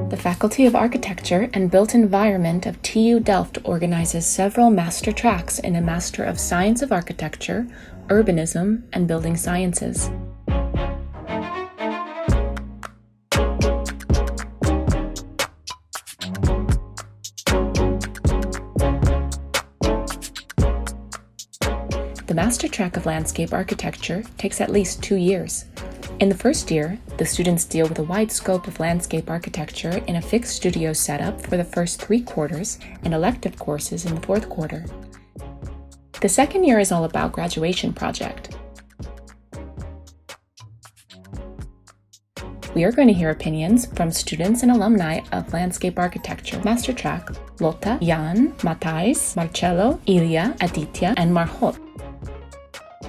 The Faculty of Architecture and Built Environment of TU Delft organizes several master tracks in a Master of Science of Architecture, Urbanism, and Building Sciences. The Master Track of Landscape Architecture takes at least 2 years. In the first year, the students deal with a wide scope of landscape architecture in a fixed studio setup for the first 3 quarters and elective courses in the 4th quarter. The second year is all about graduation project. We are going to hear opinions from students and alumni of Landscape Architecture Master Track, Lotta, Jan, Matthijs, Marcello, Ilya, Aditya, and Margot.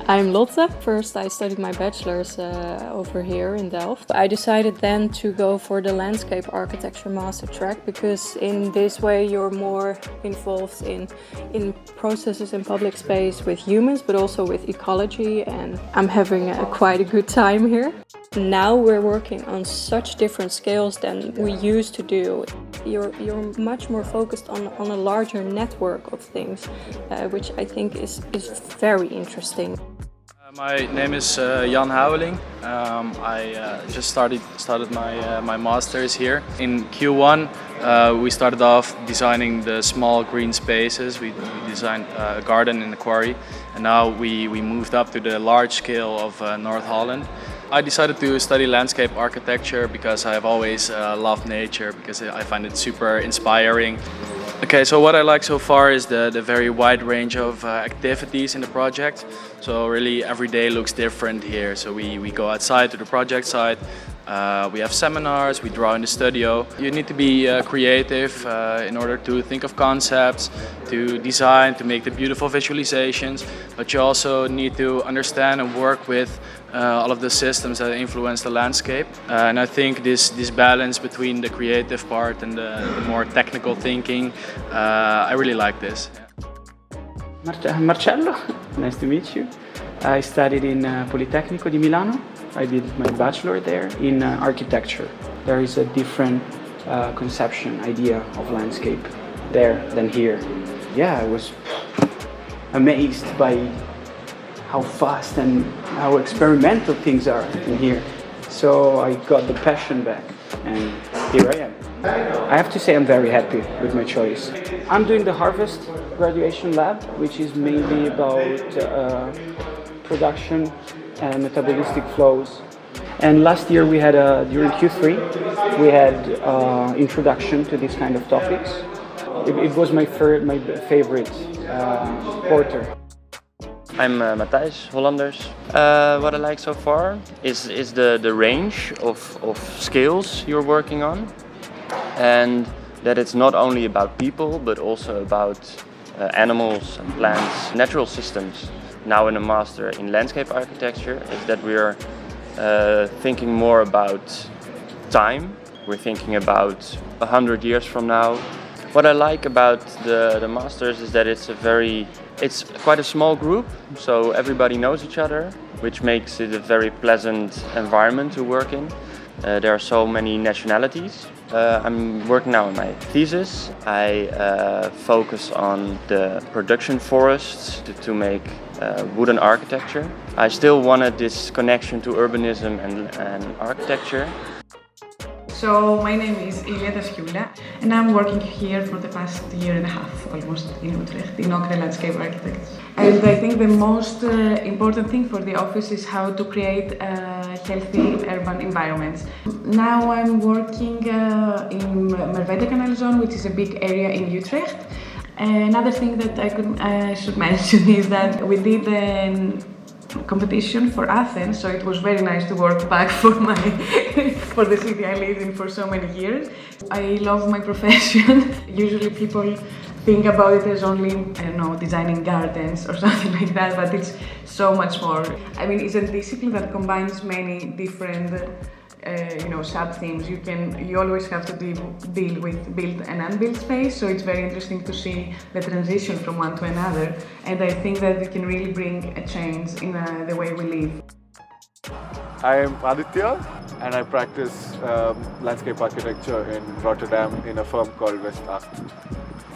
I'm Lotte. First I studied my bachelor's over here in Delft. I decided then to go for the landscape architecture master track because in this way you're more involved in processes in public space with humans but also with ecology, and I'm having quite a good time here. Now we're working on such different scales than we used to do. You're much more focused on a larger network of things, which I think is very interesting. My name is Jan Houweling. I just started my master's here. In Q1 we started off designing the small green spaces. We designed a garden in the quarry, and now we moved up to the large scale of North Holland. I decided to study landscape architecture because I have always loved nature, because I find it super inspiring. Okay, so what I like so far is the very wide range of activities in the project. So really every day looks different here. So we go outside to the project site, we have seminars, we draw in the studio. You need to be creative in order to think of concepts, to design, to make the beautiful visualizations, but you also need to understand and work with all of the systems that influence the landscape. And I think this balance between the creative part and the more technical thinking, I really like this. Marcello, nice to meet you. I studied in Politecnico di Milano. I did my bachelor there in architecture. There is a different conception, idea of landscape there than here. Yeah, I was amazed by how fast and how experimental things are in here. So I got the passion back, and here I am. I have to say I'm very happy with my choice. I'm doing the Harvest graduation lab, which is mainly about production and metabolistic flows. And last year we had, during Q3, we had introduction to this kind of topics. It was my favorite quarter. I'm Matthijs, Hollanders. What I like so far is the range of skills you're working on, and that it's not only about people but also about animals and plants, natural systems. Now in a master in landscape architecture is that we are thinking more about time. We're thinking about 100 years from now. What I like about the masters is that it's quite a small group, so everybody knows each other, which makes it a very pleasant environment to work in. There are so many nationalities. I'm working now on my thesis. I focus on the production forests to make wooden architecture. I still wanted this connection to urbanism and architecture. So my name is Ilya and I'm working here for the past year and a half, almost, in Utrecht, in Ocre Landscape Architects. And I think the most important thing for the office is how to create healthy urban environments. Now I'm working in Merwede Canal Zone, which is a big area in Utrecht. Another thing that I should mention is that we did competition for Athens, so it was very nice to work back for the city I lived in for so many years. I love my profession. Usually people think about it as only, I don't know, designing gardens or something like that, but it's so much more. I mean, it's a discipline that combines many different sub-themes. You always have to deal with built and unbuilt space, so it's very interesting to see the transition from one to another, and I think that it can really bring a change in the way we live. I'm Aditya. and I practice landscape architecture in Rotterdam in a firm called West Acht.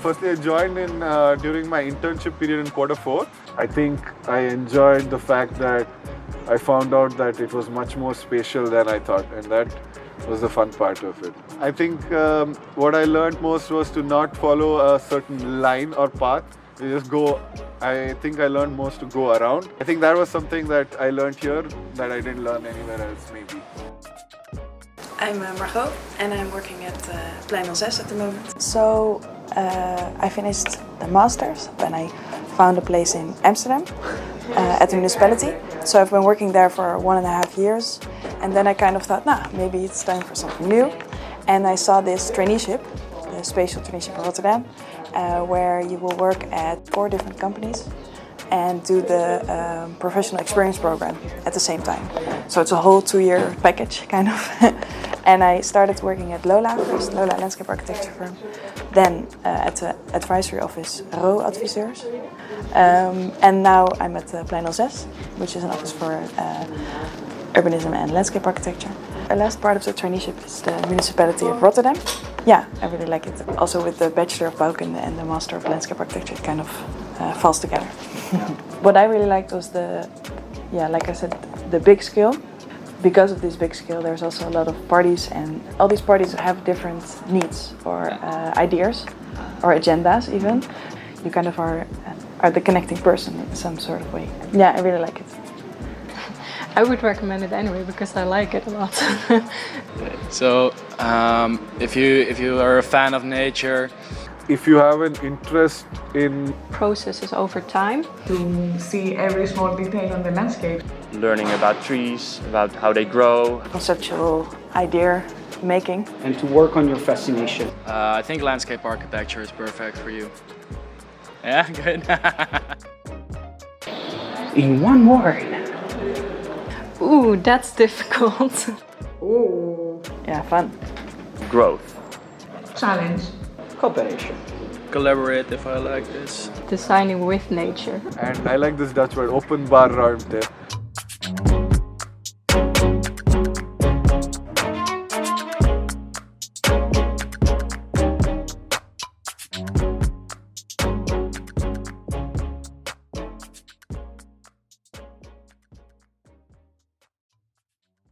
Firstly, I joined in during my internship period in Q4. I think I enjoyed the fact that I found out that it was much more spatial than I thought, and that was the fun part of it. I think what I learned most was to not follow a certain line or path. You just go. I think I learned most to go around. I think that was something that I learned here that I didn't learn anywhere else maybe. I'm Margot and I'm working at Plein 06 at the moment. So I finished the masters and I found a place in Amsterdam at the municipality. So I've been working there for 1.5 years, and then I kind of thought, maybe it's time for something new. And I saw this traineeship, the spatial traineeship in Rotterdam, where you will work at 4 different companies and do the professional experience program at the same time. So it's a whole 2-year package, kind of. And I started working at Lola first, Lola Landscape Architecture Firm. Then at the advisory office, RO Adviseurs. And now I'm at Plein 06, which is an office for urbanism and landscape architecture. The last part of the traineeship is the municipality of Rotterdam. Yeah, I really like it. Also with the Bachelor of Bouwkunde and the Master of Landscape Architecture, it kind of falls together. What I really liked was like I said, the big scale. Because of this big scale, there's also a lot of parties, and all these parties have different needs or ideas or agendas even. You kind of are the connecting person in some sort of way. Yeah, I really like it. I would recommend it anyway because I like it a lot. So if you are a fan of nature, If you have an interest in Processes over time. To see every small detail on the landscape. Learning about trees, about how they grow. Conceptual idea making. And to work on your fascination. I think landscape architecture is perfect for you. Yeah, good. In one word. Ooh, that's difficult. Ooh. Yeah, fun. Growth. Challenge. Cooperation. Collaborative, I like this. Designing with nature. and I like this Dutch word, openbaar ruimte.